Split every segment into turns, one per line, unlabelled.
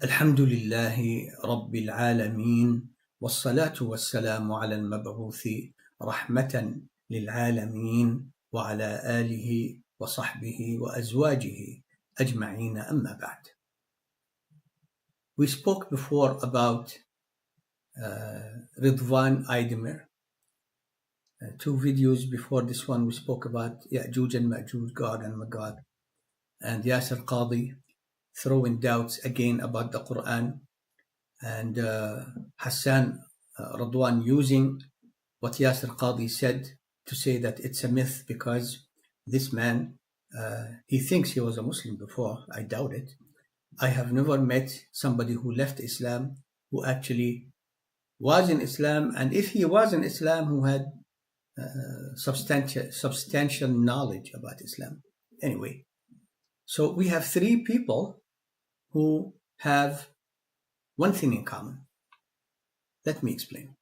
الحمد لله رب العالمين والصلاة والسلام على المبعوث رحمة للعالمين وعلى آله وصحبه وأزواجه أجمعين أما بعد. We spoke before about Ridvan Aydemir. Two videos before this one we spoke about Ya'juj and Ma'juj, God and Magog, and Yasir Qadhi throwing doubts again about the Quran, and Hassan Radwan using what Yasir Qadhi said to say that it's a myth because this man, he thinks he was a Muslim before. I doubt it. I have never met somebody who left Islam who actually was in Islam, and if he was in Islam, who had substantial knowledge about Islam. Anyway, so we have three people who have one thing in common. Let me explain.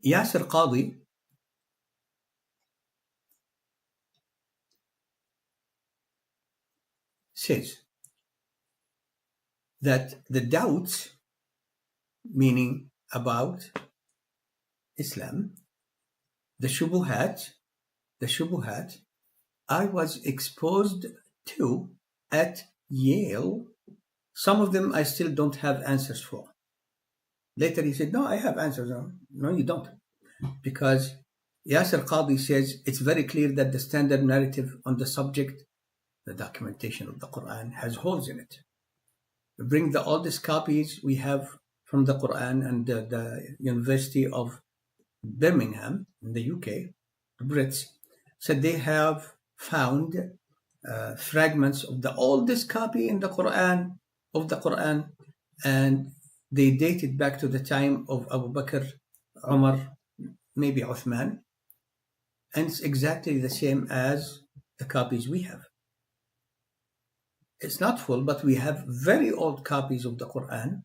Yasir Qadhi says that the doubts, meaning about Islam, the shubuhat, I was exposed to at Yale. Some of them I still don't have answers for. Later he said, no, I have answers. No, you don't. Because Yasir Qadhi says it's very clear that the standard narrative on the subject, the documentation of the Quran, has holes in it. We bring the oldest copies we have from the Quran, and the University of Birmingham in the UK, the Brits, said they have found fragments of the oldest copy in the Quran, and they date it back to the time of Abu Bakr, Umar, maybe Uthman, and it's exactly the same as the copies we have. It's not full, but we have very old copies of the Quran,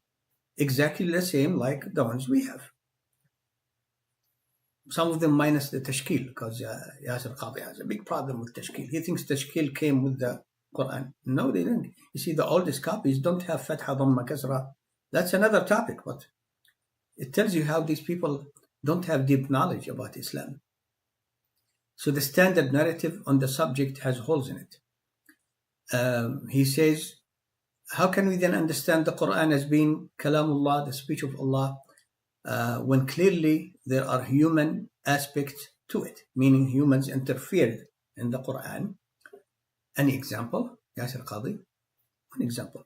exactly the same like the ones we have. Some of them minus the tashkil, because Yasir Qadhi has a big problem with tashkil. He thinks tashkil came with the Quran. No, they didn't. You see, the oldest copies don't have fatha, dhamma, kasra. That's another topic, but it tells you how these people don't have deep knowledge about Islam. So the standard narrative on the subject has holes in it. He says, how can we then understand the Quran as being kalamullah, the speech of Allah, when clearly there are human aspects to it, meaning humans interfered in the Quran? Any example, Yasir Qadhi? One example.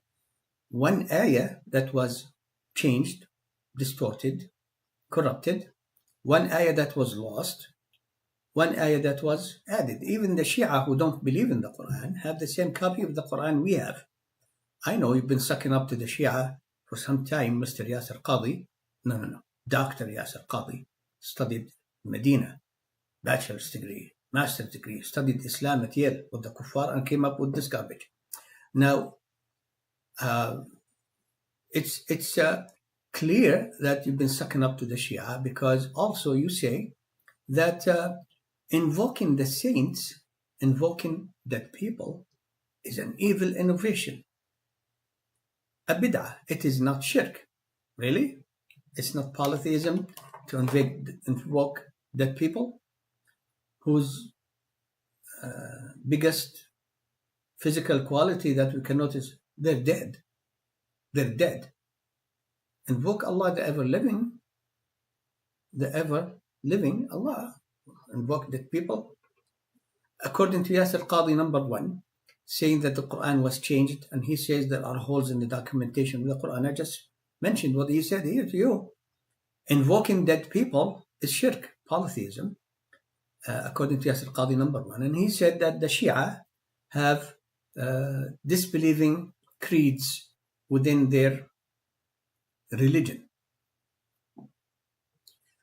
One ayah that was changed, distorted, corrupted, one ayah that was lost, one ayah that was added. Even the Shia who don't believe in the Quran have the same copy of the Quran we have. I know you've been sucking up to the Shia for some time, Mr. Yasir Qadhi. No. Dr. Yasir Qadhi studied Medina, bachelor's degree, master's degree, studied Islam at Yale with the Kuffar and came up with this garbage. Now, it's clear that you've been sucking up to the Shia because also you say that invoking the saints, invoking dead people is an evil innovation. A bid'ah. It is not shirk. Really? It's not polytheism to invoke dead people whose biggest physical quality that we can notice, they're dead. They're dead. Invoke Allah, the ever-living Allah. Invoke dead people. According to Yasir Qadhi, number one, saying that the Quran was changed, and he says there are holes in the documentation of the Quran. I just mentioned what he said here to you. Invoking dead people is shirk, polytheism, according to Yasir Qadhi, number one. And he said that the Shia have disbelieving creeds within their religion.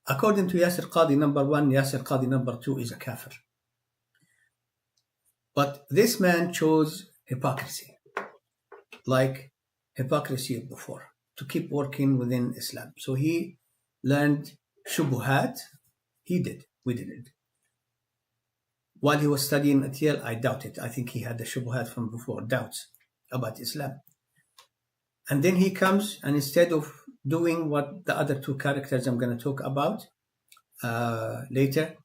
According to Yasir Qadhi, number one, Yasir Qadhi, number two is a kafir. But this man chose hypocrisy, like hypocrisy of before, to keep working within Islam. So he learned shubuhat. He did. We didn't. while he was studying at Yale, I doubt it. I think he had the shubuhat from before, doubts about Islam. And then he comes, and instead of doing what the other two characters I'm going to talk about later,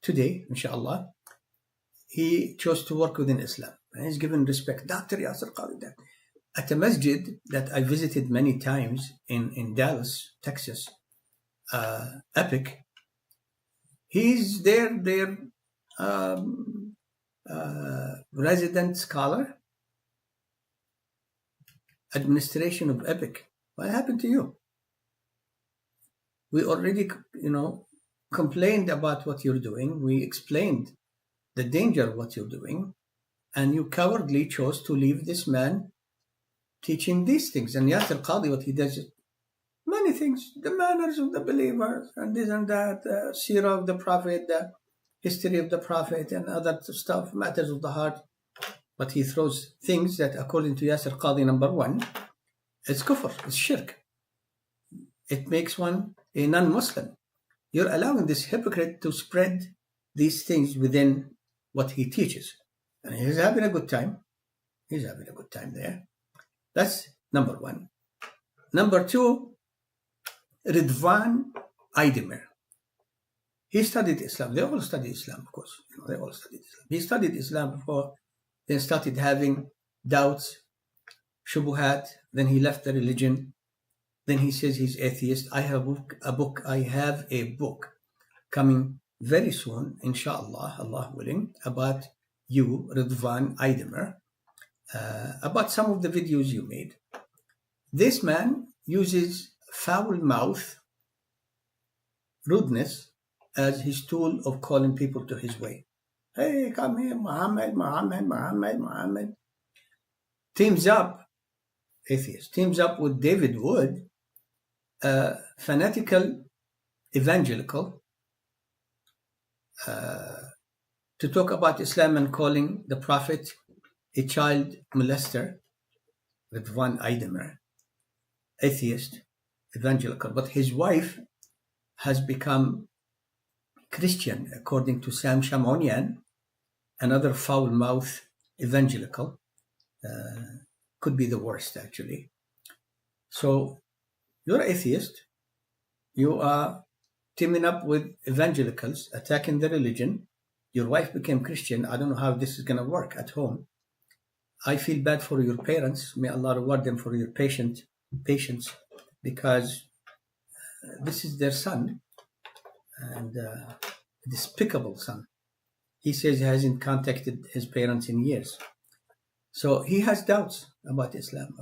today, inshallah, he chose to work within Islam. And he's given respect. Dr. Yasir Qadhi, at a masjid that I visited many times in Dallas, Texas, Epic, he's their resident scholar, administration of Epic. What happened to you? We already, complained about what you're doing. We explained the danger of what you're doing, and you cowardly chose to leave this man teaching these things. And Yasir Qadhi, what he does, many things, the manners of the believers, and this and that, the seerah of the Prophet, the history of the Prophet, and other stuff, matters of the heart. But he throws things that, according to Yasir Qadhi, number one, it's kufr, it's shirk. It makes one a non-Muslim. You're allowing this hypocrite to spread these things within what he teaches. And he's having a good time. He's having a good time there. That's number one. Number two, Ridvan Aydemir. He studied Islam. They all studied Islam, of course. They all studied Islam. He studied Islam before, then started having doubts, shubuhat. Then he left the religion. Then he says he's atheist. I have a book coming very soon, inshallah, Allah willing, about you, Ridvan Aydemir, about some of the videos you made. This man uses foul mouth, rudeness, as his tool of calling people to his way. Hey, come here, Muhammad. Teams up, atheist, teams up with David Wood, fanatical evangelical, to talk about Islam and calling the Prophet a child molester, Ridvan Aydemir, atheist, evangelical. But his wife has become Christian, according to Sam Shamonian, another foul-mouthed evangelical. Could be the worst, actually. So you're atheist. You are teaming up with evangelicals, attacking the religion. Your wife became Christian. I don't know how this is going to work at home. I feel bad for your parents. May Allah reward them for your patience, because this is their son, and a despicable son. He says he hasn't contacted his parents in years. So he has doubts about Islam.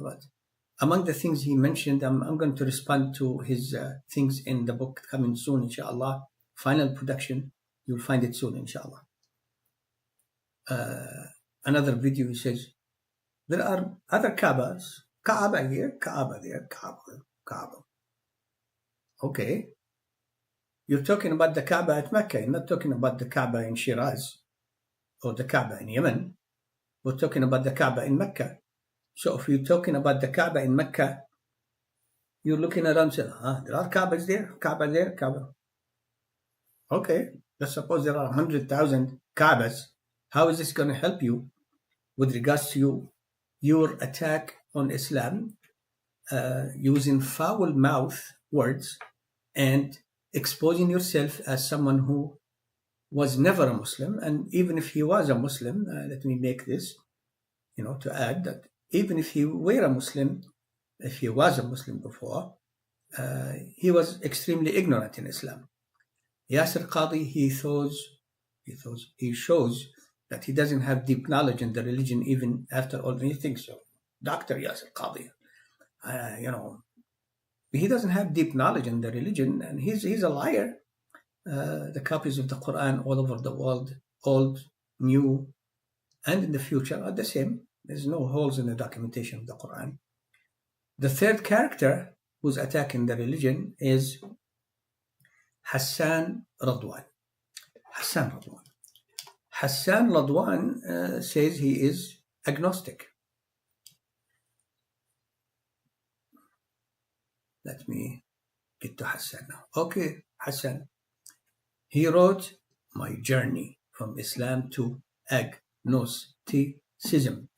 Among the things he mentioned, I'm going to respond to his things in the book coming soon, inshallah. Final production, you'll find it soon, inshallah. Another video, he says, there are other Kaabas, Kaaba here, Kaaba there, Kaaba. Okay. You're talking about the Kaaba at Mecca. You're not talking about the Kaaba in Shiraz or the Kaaba in Yemen. We're talking about the Kaaba in Mecca. So if you're talking about the Kaaba in Mecca, you're looking around and saying, there are Kaabas there, Kaaba there, Kaaba. Okay, let's suppose there are 100,000 Kaabas. How is this going to help you with regards to your attack on Islam, using foul mouth words and exposing yourself as someone who was never a Muslim? And even if he was a Muslim, let me make this, to add that even if he were a Muslim, if he was a Muslim before, he was extremely ignorant in Islam. Yasir Qadhi, he shows that he doesn't have deep knowledge in the religion, even after all. He thinks so. Dr. Yasir Qadhi, he doesn't have deep knowledge in the religion, and he's a liar. The copies of the Quran all over the world, old, new, and in the future, are the same. There's no holes in the documentation of the Quran. The third character who's attacking the religion is Hassan Radwan. Hassan Radwan says he is agnostic. Let me get to Hassan now. Okay, Hassan. He wrote, "My journey from Islam to agnosticism.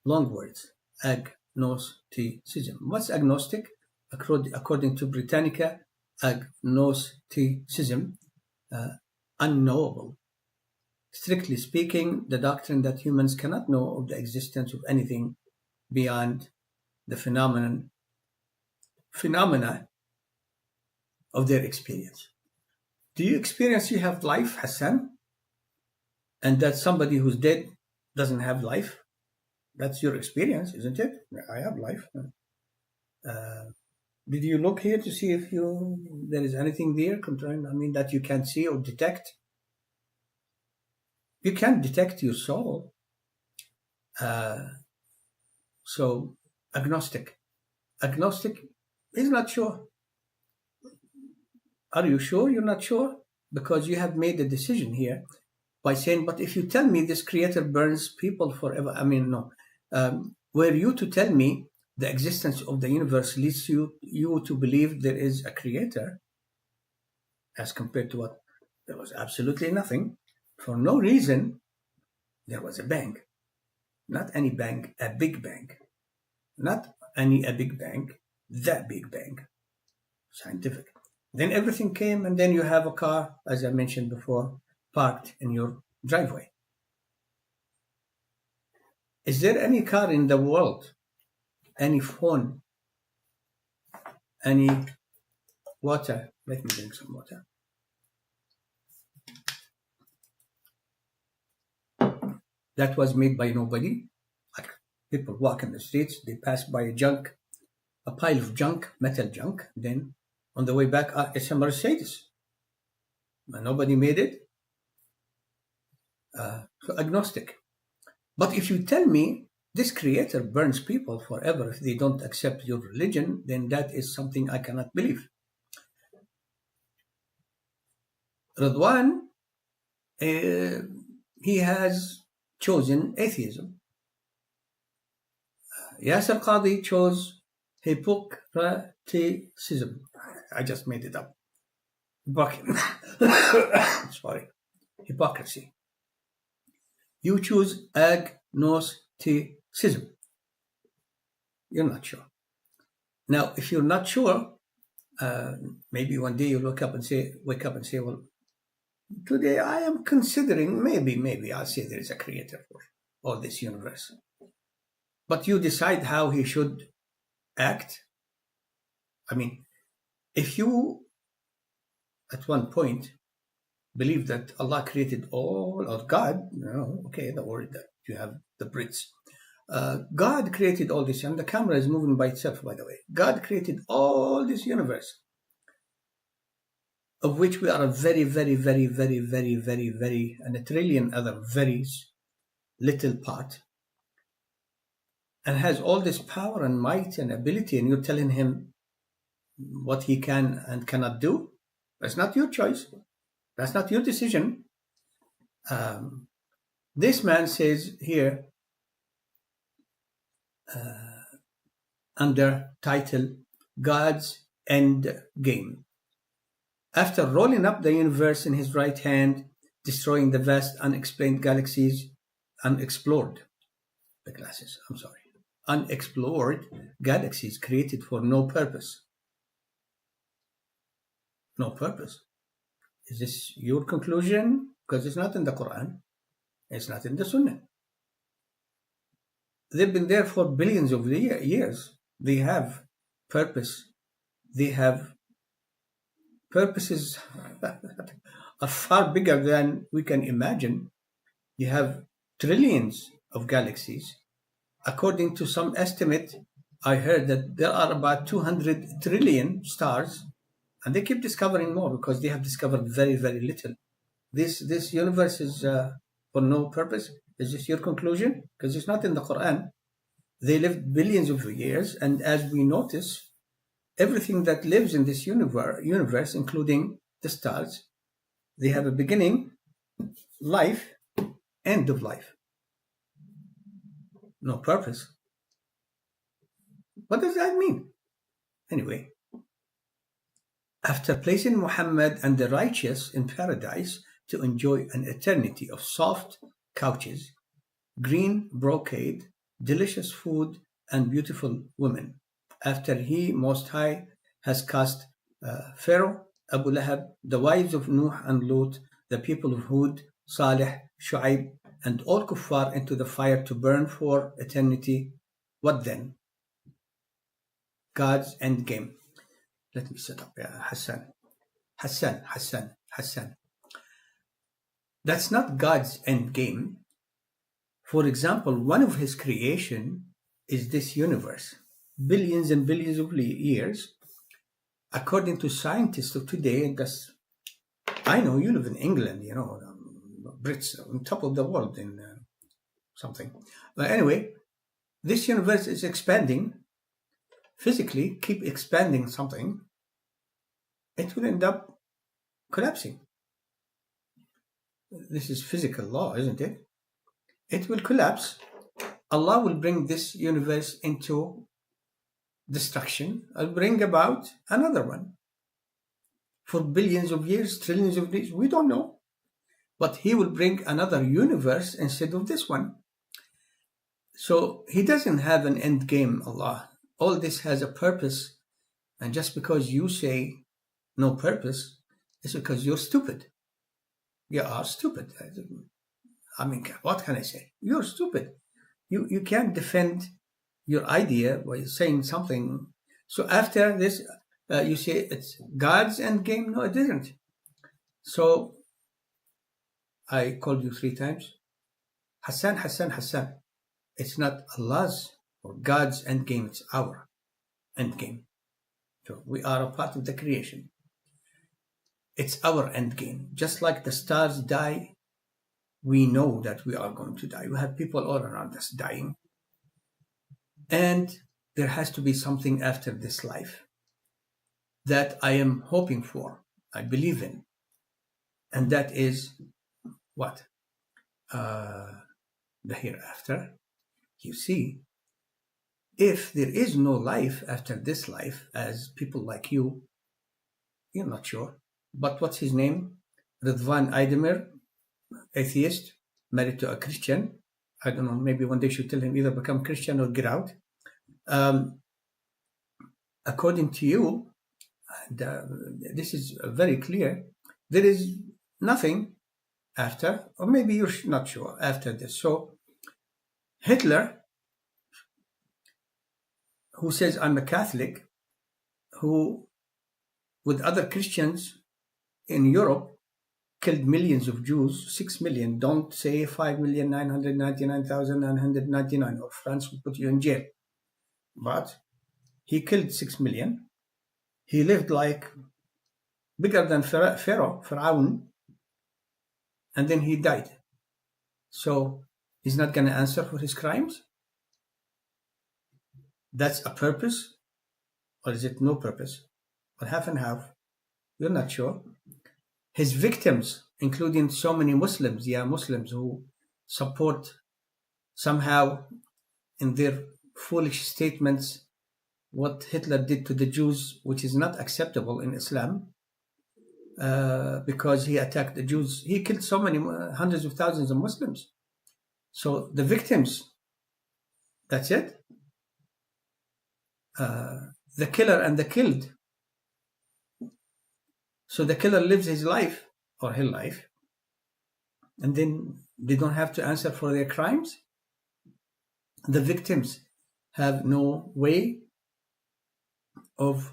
Long words. Agnosticism. What's agnostic? According to Britannica, agnosticism, unknowable. Strictly speaking, the doctrine that humans cannot know of the existence of anything beyond the phenomena of their experience. Do you experience you have life, Hassan? And that somebody who's dead doesn't have life? That's your experience, isn't it? I have life. Did you look here to see if there is anything there, that you can see or detect? You can't detect your soul. So, agnostic. Agnostic is not sure. Are you sure you're not sure? Because you have made a decision here by saying, but if you tell me this creator burns people forever, no. Were you to tell me the existence of the universe leads you to believe there is a creator, as compared to what there was absolutely nothing. For no reason, there was a bang. Not any bang, a big bang. Not a big bang, that big bang. Scientific. Then everything came, and then you have a car, as I mentioned before, parked in your driveway. Is there any car in the world, any phone, any water? Let me drink some water. That was made by nobody. Like people walk in the streets, they pass by a pile of junk, metal junk. Then on the way back, it's a Mercedes. Nobody made it. So agnostic. But if you tell me this creator burns people forever if they don't accept your religion, then that is something I cannot believe. Radwan, he has chosen atheism. Yasir Qadhi chose hypocriticism. I just made it up. Sorry. Hypocrisy. You choose agnosticism. You're not sure. Now, if you're not sure, maybe one day you'll wake up and say, well, today I am considering, maybe I'll say there is a creator for all this universe. But you decide how he should act. If you, at one point, believe that Allah created all, or God, the word that you have, the Brits. God created all this, and the camera is moving by itself, by the way. God created all this universe, of which we are a very, very, very, very, very, very, very, and a trillion other very little part, and has all this power and might and ability, and you're telling him what he can and cannot do? That's not your choice. That's not your decision. This man says here, under title, God's End Game. After rolling up the universe in his right hand, destroying the vast unexplained galaxies, unexplored galaxies created for no purpose. No purpose. Is this your conclusion? Because it's not in the Quran. It's not in the Sunnah. They've been there for billions of years. They have purpose. They have purposes are far bigger than we can imagine. You have trillions of galaxies. According to some estimate, I heard that there are about 200 trillion stars, and they keep discovering more because they have discovered very, very little. This universe is for no purpose. Is this your conclusion? Because it's not in the Quran. They lived billions of years, and as we notice, everything that lives in this universe, including the stars, they have a beginning, life, end of life. No purpose. What does that mean? Anyway, after placing Muhammad and the righteous in paradise, to enjoy an eternity of soft couches, green brocade, delicious food, and beautiful women, after He Most High has cast Pharaoh, Abu Lahab, the wives of Nuh and Lut, the people of Hud, Salih, Shu'aib, and all kuffar into the fire to burn for eternity. What then? God's end game. Let me set up Hassan. That's not God's end game. For example, one of His creation is this universe. Billions and billions of years, according to scientists of today, and I know you live in England, Brits on top of the world in something. But anyway, this universe is expanding. Physically, keep expanding something, it will end up collapsing. This is physical law, isn't it? It will collapse. Allah will bring this universe into destruction and bring about another one. For billions of years, trillions of years, we don't know. But He will bring another universe instead of this one. So He doesn't have an end game, Allah. All this has a purpose. And just because you say no purpose, it's because you're stupid. You are stupid. I mean, what can I say? You're stupid. You can't defend your idea by saying something. So after this, you say it's God's end game. No, it isn't. So I called you 3 times. Hassan. It's not Allah's or God's end game. It's our end game. So we are a part of the creation. It's our end game. Just like the stars die, we know that we are going to die. We have people all around us dying. And there has to be something after this life that I am hoping for, I believe in. And that is what? The hereafter. You see, if there is no life after this life, as people like you're not sure, but what's his name? Ridvan Aydemir, atheist, married to a Christian. I don't know, maybe one day should tell him either become Christian or get out. According to you, this is very clear, there is nothing after, or maybe you're not sure, after this. So Hitler, who says I'm a Catholic, who with other Christians in Europe killed millions of Jews, 6 million, don't say 5,999,999, or France will put you in jail. But he killed 6 million. He lived like bigger than Pharaoh, and then he died. So he's not going to answer for his crimes? That's a purpose? Or is it no purpose? Or half and half? You're not sure. His victims, including so many Muslims who support somehow in their foolish statements what Hitler did to the Jews, which is not acceptable in Islam, because he attacked the Jews. He killed so many, hundreds of thousands of Muslims. So the victims, that's it. The killer and the killed. So the killer lives his life, or her life, and then they don't have to answer for their crimes. The victims have no way of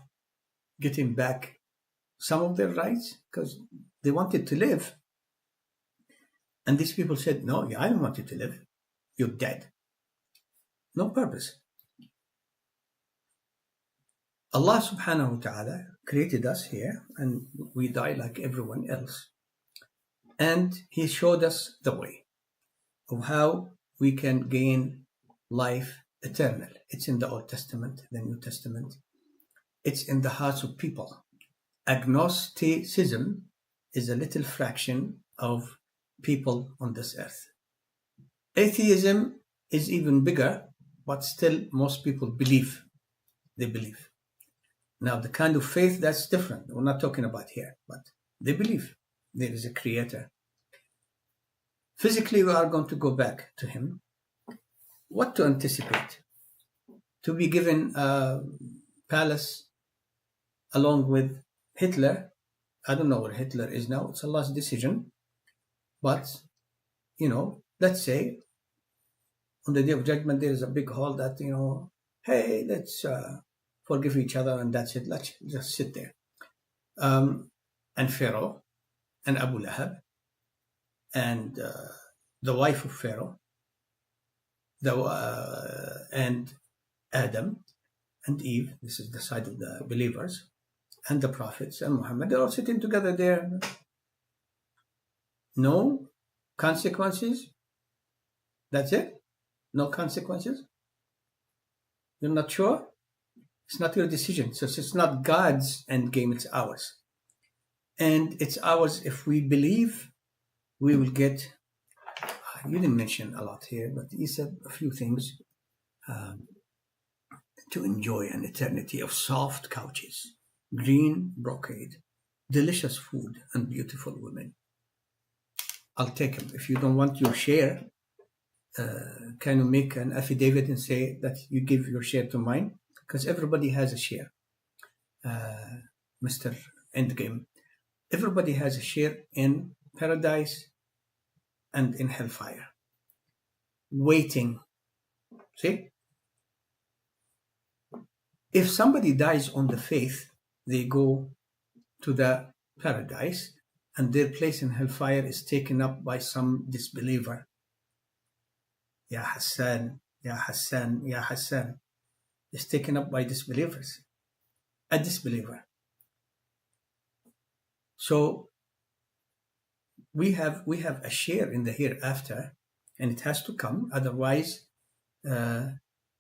getting back some of their rights because they wanted to live. And these people said, no, I don't want you to live. You're dead. No purpose. Allah subhanahu wa ta'ala created us here and we die like everyone else. And He showed us the way of how we can gain life eternal. It's in the Old Testament, the New Testament. It's in the hearts of people. Agnosticism is a little fraction of people on this earth. Atheism is even bigger, but still most people believe. They believe. Now, the kind of faith, that's different. We're not talking about here, but they believe there is a creator. Physically, we are going to go back to him. What to anticipate? To be given a palace along with Hitler. I don't know where Hitler is now. It's Allah's decision. But, let's say on the Day of Judgment, there is a big hall that, hey, let's forgive each other and that's it. Let's just sit there. And Pharaoh and Abu Lahab and the wife of Pharaoh and Adam and Eve, this is the side of the believers, and the prophets and Muhammad, they're all sitting together there. No consequences. That's it? No consequences? You're not sure? It's not your decision. So it's not God's end game, it's ours. And it's ours if we believe we will get. You didn't mention a lot here, but he said a few things. To enjoy an eternity of soft couches, green brocade, delicious food, and beautiful women. I'll take them. If you don't want your share, can you make an affidavit and say that you give your share to mine? Because everybody has a share. Mr. Endgame. Everybody has a share in paradise and in hellfire. Waiting. See? If somebody dies on the faith, they go to the paradise and their place in hellfire is taken up by some disbeliever. Ya Hassan, Ya Hassan, Ya Hassan. Is taken up by disbelievers. A disbeliever. So we have a share in the hereafter, and it has to come. Otherwise,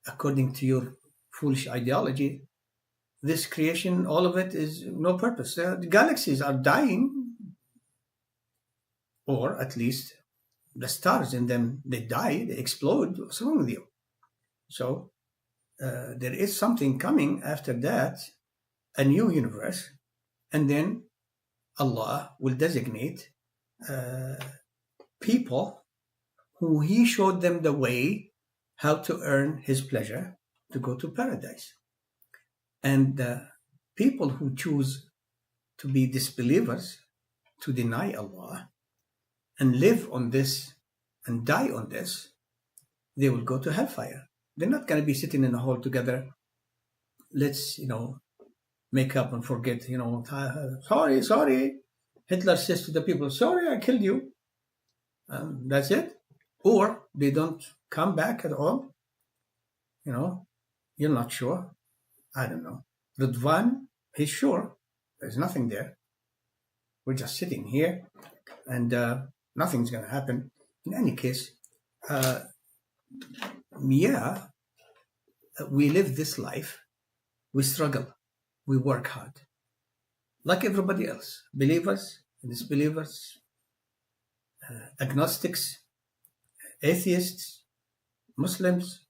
according to your foolish ideology, this creation, all of it is no purpose. The galaxies are dying, or at least the stars in them, they die, they explode. What's wrong with you? So there is something coming after that, a new universe, and then Allah will designate people who He showed them the way how to earn His pleasure to go to paradise. And people who choose to be disbelievers, to deny Allah, and live on this and die on this, they will go to hellfire. They're not going to be sitting in a hall together. Let's, make up and forget, sorry. Hitler says to the people, sorry, I killed you. That's it. Or they don't come back at all. You're not sure. I don't know. Ridvan, he's sure. There's nothing there. We're just sitting here and nothing's going to happen. In any case, we live this life. We struggle. We work hard. Like everybody else. Believers, disbelievers, agnostics, atheists, Muslims.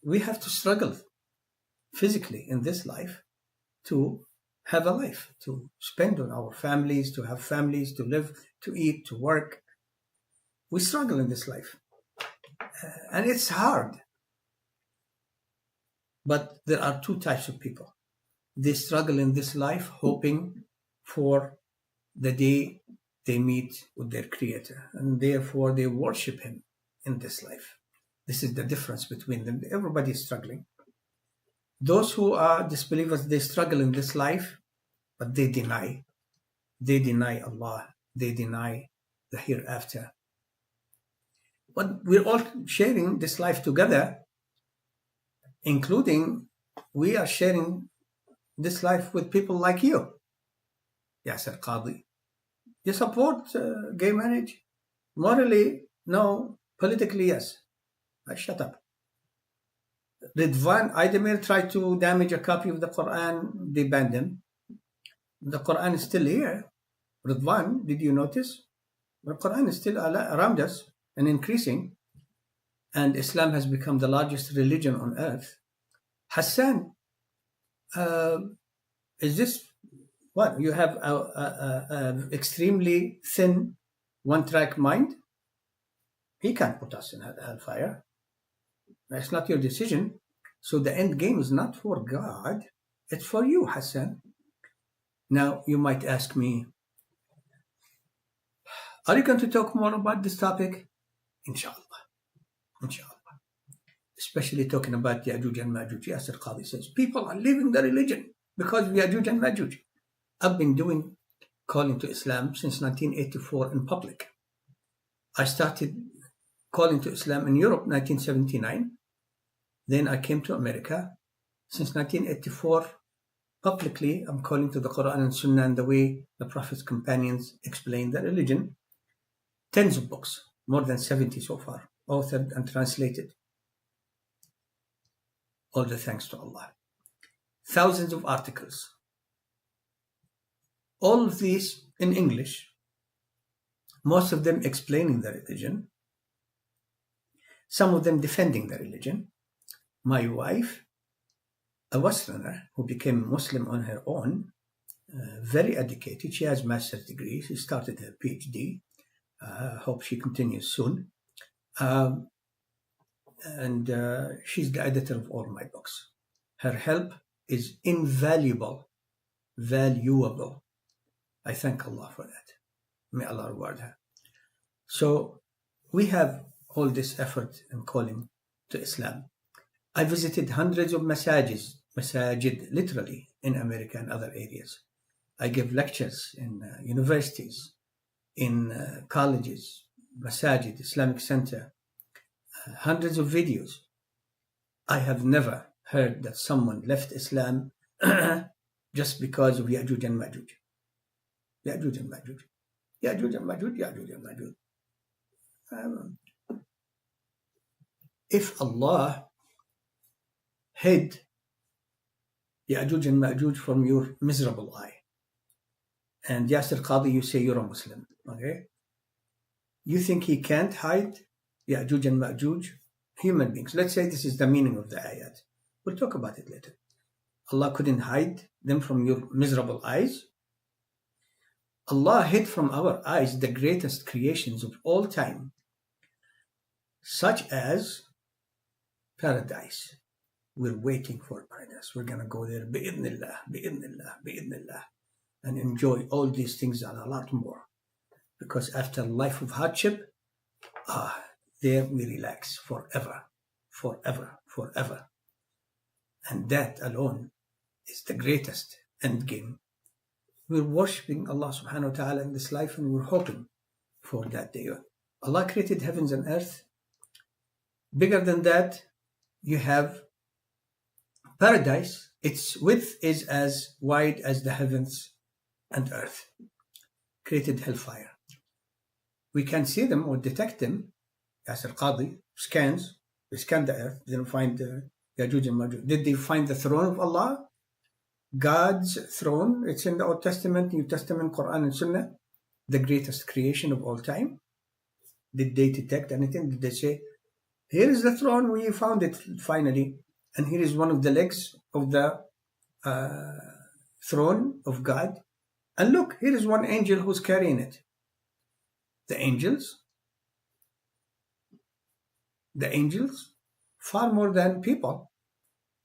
We have to struggle physically in this life to have a life, to spend on our families, to have families, to live, to eat, to work. We struggle in this life. And it's hard. But there are two types of people. They struggle in this life hoping for the day they meet with their Creator. And therefore they worship Him in this life. This is the difference between them. Everybody is struggling. Those who are disbelievers, they struggle in this life, but they deny. They deny Allah. They deny the hereafter. But we're all sharing this life together, including we are sharing this life with people like you. Yasir Qadhi. You support gay marriage? Morally, no. Politically, yes. Shut up. Ridvan, Aydemir tried to damage a copy of the Quran. They banned him. The Quran is still here. Radwan, did you notice? The Quran is still around us and increasing. And Islam has become the largest religion on earth. Hassan, is this what? You have a extremely thin one-track mind? He can't put us in hellfire. That's not your decision. So the end game is not for God, it's for you, Hassan. Now, you might ask me, are you going to talk more about this topic? Inshallah. Inshallah. Especially talking about Ya'juj and Ma'juj. Yasir Qadhi says, people are leaving the religion because of Ya'juj and Ma'juj. I've been calling to Islam since 1984 in public. I started calling to Islam in Europe 1979. Then I came to America. Since 1984, publicly, I'm calling to the Quran and Sunnah and the way the Prophet's companions explained the religion. Tens of books, more than 70 so far, authored and translated. All the thanks to Allah. Thousands of articles. All of these in English, most of them explaining the religion, some of them defending the religion. My wife, a Westerner who became Muslim on her own, very educated. She has master's degree. She started her PhD. Hope she continues soon. And she's the editor of all my books. Her help is invaluable, valuable. I thank Allah for that. May Allah reward her. So we have all this effort in calling to Islam. I visited hundreds of masajid literally in America and other areas. I give lectures in universities, in colleges, masajid, Islamic center, hundreds of videos. I have never heard that someone left Islam just because of Ya'juj and Ma'juj. Ya'juj and Ma'juj. Ya'juj and Ma'juj, Ya'juj and Ma'juj. If Allah hid Ya'juj and Ma'juj from your miserable eye, and Yasir Qadhi, you say you're a Muslim, okay? You think he can't hide Ya'juj and Ma'juj? Human beings. Let's say this is the meaning of the ayat. We'll talk about it later. Allah couldn't hide them from your miserable eyes. Allah hid from our eyes the greatest creations of all time, such as paradise. We're waiting for paradise. We're going to go there, bi'idhnillah, bi'idhnillah, bi'idhnillah, and enjoy all these things and a lot more. Because after a life of hardship, there we relax forever, forever, forever. And that alone is the greatest end game. We're worshipping Allah subhanahu wa ta'ala in this life, and we're hoping for that day. Allah created heavens and earth. Bigger than that, you have paradise. Its width is as wide as the heavens and earth. Created hellfire. We can see them or detect them. Yasir Qadhi scans. They scanned the earth. They didn't find Ya'juj and Ma'juj. Did they find the throne of Allah? God's throne. It's in the Old Testament, New Testament, Quran and Sunnah. The greatest creation of all time. Did they detect anything? Did they say, here is the throne, we found it finally, and here is one of the legs of the throne of God, and look, here is one angel who's carrying it. The angels, far more than people.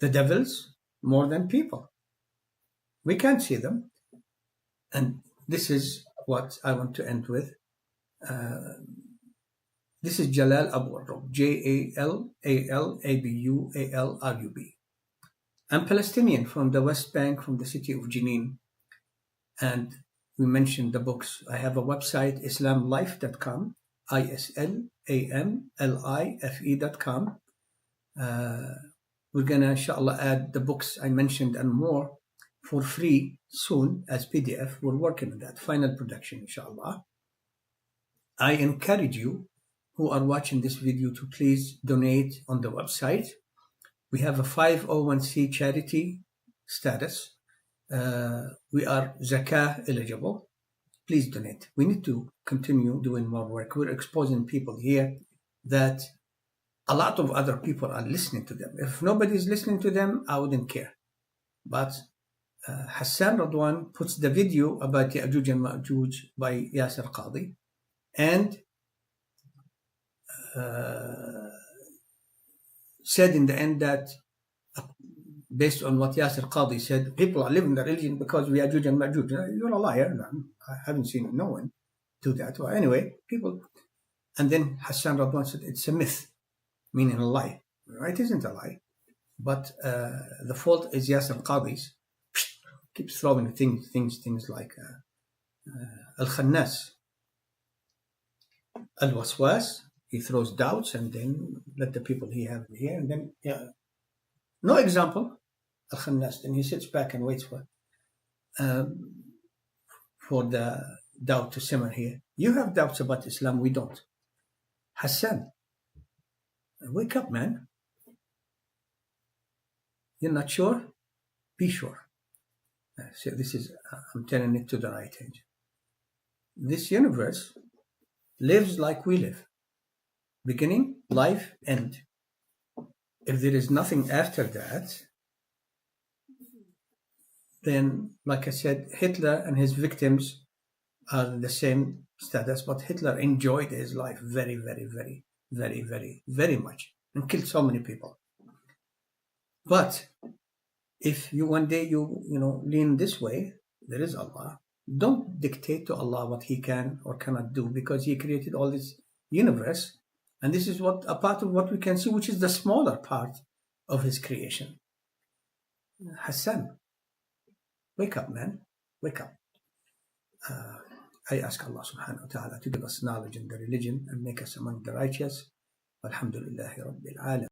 The devils, more than people. We can't see them. And this is what I want to end with. This is Jalal Abualrub, Jalalabualrub. I'm Palestinian from the West Bank, from the city of Jenin. And we mentioned the books. I have a website, islamlife.com, islamlife.com. We're going to, inshallah, add the books I mentioned and more for free soon as PDF. We're working on that. Final production, inshallah. I encourage you who are watching this video to please donate on the website. We have a 501c charity status. We are Zakat eligible. Please donate. We need to continue doing more work. We're exposing people here that a lot of other people are listening to them. If nobody is listening to them, I wouldn't care. But Hassan Radwan puts the video about Ya'juj and Ma'juj by Yasir Qadhi, and said in the end that, based on what Yasir Qadhi said, people are living the religion because we are Ya'juj and Ma'juj. You're a liar. I haven't seen no one do that. Well, anyway, people. And then Hassan Radwan said it's a myth, meaning a lie. It isn't a lie. But the fault is Yasir Qadhi's. Keeps throwing things like Al-Khannas, Al-Waswas. He throws doubts and then let the people he have here. And then, no example. Al-Khannas. Then he sits back and waits for the doubt to simmer here. You have doubts about Islam, we don't. Hassan, wake up, man. You're not sure? Be sure. So this is, I'm turning it to the right edge. This universe lives like we live. Beginning, life, end. If there is nothing after that, then, like I said, Hitler and his victims are the same status, but Hitler enjoyed his life very, very, very, very, very, very much and killed so many people. But if you one day you lean this way, there is Allah. Don't dictate to Allah what He can or cannot do, because He created all this universe, and this is a part of what we can see, which is the smaller part of His creation. Hassan, wake up, man, wake up. I ask Allah subhanahu wa ta'ala to give us knowledge in the religion and make us among the righteous. Alhamdulillahi Rabbil Alamin.